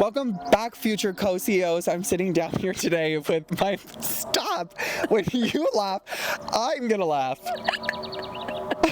Welcome back, future co-CEOs. I'm sitting down here today with my... Stop! When you laugh, I'm gonna laugh.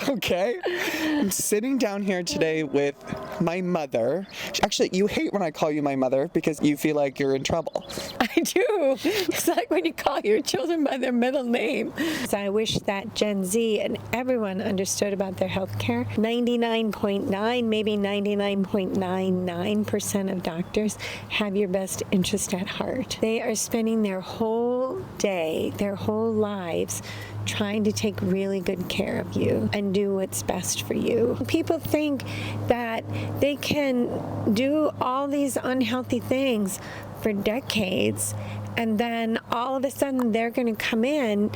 Okay? I'm sitting down here today with my mother. Actually, you hate when I call you my mother because you feel like you're in trouble. I do. It's like when you call your children by their middle name. So I wish that Gen Z and everyone understood about their health care. 99.9, maybe 99.99% of doctors have your best interest at heart. They are spending their whole day, their whole lives, trying to take really good care of you and do what's best for you. People think that they can do all these unhealthy things for decades, and then all of a sudden they're going to come in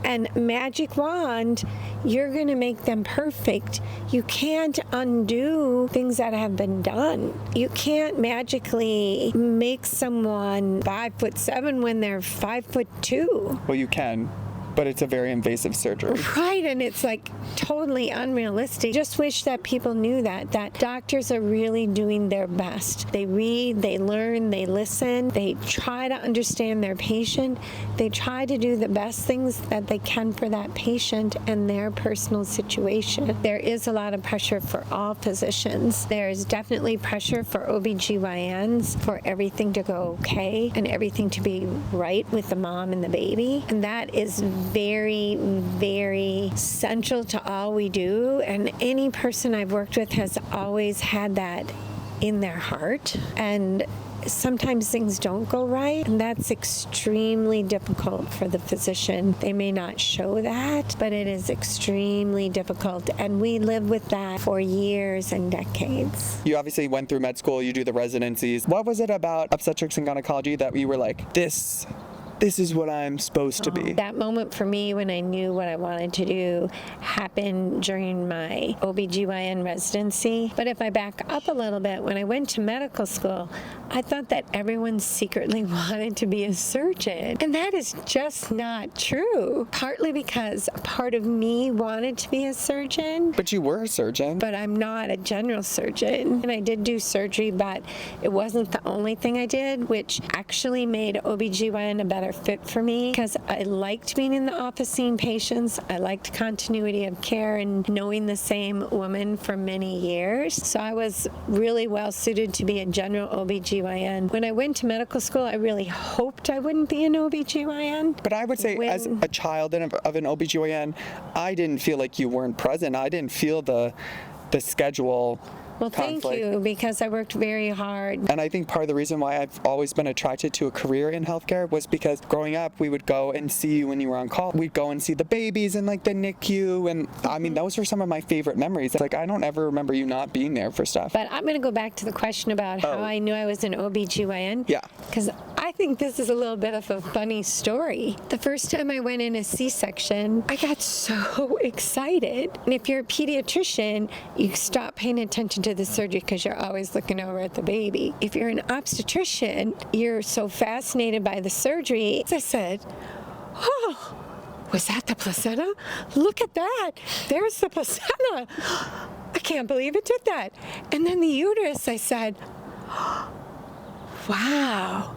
and magic wand, you're going to make them perfect. You can't undo things that have been done. You can't magically make someone 5'7" when they're 5'2". Well, you can, but it's a very invasive surgery. Right, and it's like totally unrealistic. Just wish that people knew that doctors are really doing their best. They read, they learn, they listen, they try to understand their patient, they try to do the best things that they can for that patient and their personal situation. There is a lot of pressure for all physicians. There is definitely pressure for OBGYNs for everything to go okay and everything to be right with the mom and the baby. And that is very, very central to all we do, and any person I've worked with has always had that in their heart. And sometimes things don't go right, and that's extremely difficult for the physician. They may not show that, but it is extremely difficult, and we live with that for years and decades. You obviously went through med school, you do the residencies. What was it about obstetrics and gynecology that you were like, this is what I'm supposed to be? That moment for me when I knew what I wanted to do happened during my OBGYN residency. But if I back up a little bit, when I went to medical school, I thought that everyone secretly wanted to be a surgeon. And that is just not true. Partly because a part of me wanted to be a surgeon. But you were a surgeon. But I'm not a general surgeon. And I did do surgery, but it wasn't the only thing I did, which actually made OBGYN a better fit for me because I liked being in the office seeing patients. I liked continuity of care and knowing the same woman for many years. So I was really well suited to be a general OBGYN. When I went to medical school, I really hoped I wouldn't be an OBGYN. But I would say as a child of an OBGYN, I didn't feel like you weren't present. I didn't feel the schedule. Well, thank you, because I worked very hard. And I think part of the reason why I've always been attracted to a career in healthcare was because growing up, we would go and see you when you were on call. We'd go and see the babies in like the NICU. And I mean, those were some of my favorite memories. Like, I don't ever remember you not being there for stuff. But I'm going to go back to the question about how I knew I was an OBGYN. Yeah. Because I think this is a little bit of a funny story. The first time I went in a C-section, I got so excited. And if you're a pediatrician, you stop paying attention to the surgery because you're always looking over at the baby. If you're an obstetrician, you're so fascinated by the surgery. I said, oh, was that the placenta? Look at that. There's the placenta. I can't believe it did that. And then the uterus, I said, wow.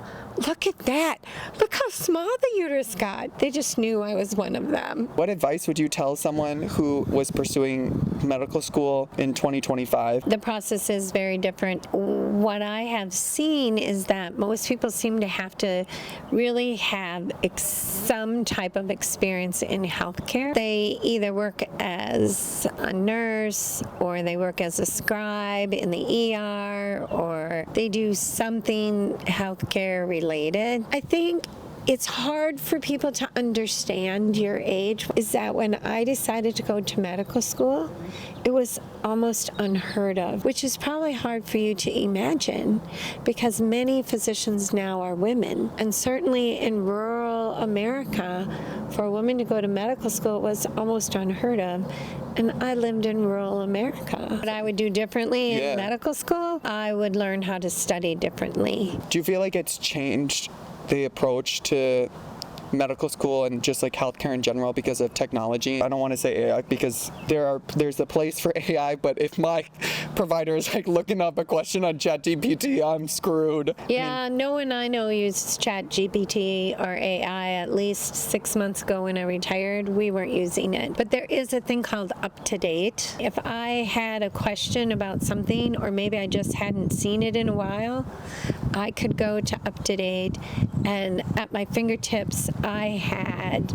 Look at that. Look how small the uterus got. They just knew I was one of them. What advice would you tell someone who was pursuing medical school in 2025? The process is very different. What I have seen is that most people seem to have to really have some type of experience in healthcare. They either work as a nurse, or they work as a scribe in the ER, or they do something healthcare related. I think it's hard for people to understand your age. Is that when I decided to go to medical school, it was almost unheard of, which is probably hard for you to imagine because many physicians now are women. And certainly in rural America, for a woman to go to medical school was almost unheard of. And I lived in rural America. What I would do differently in medical school, I would learn how to study differently. Do you feel like it's changed the approach to medical school and just like healthcare in general because of technology. I don't want to say AI because there's a place for AI, but if my provider is like looking up a question on ChatGPT, I'm screwed. Yeah, no one I know uses ChatGPT or AI. At least 6 months ago when I retired, we weren't using it. But there is a thing called UpToDate. If I had a question about something, or maybe I just hadn't seen it in a while, I could go to UpToDate, and at my fingertips, I had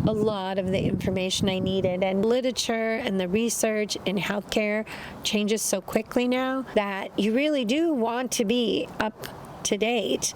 a lot of the information I needed. And literature and the research in healthcare changes so quickly now that you really do want to be up to date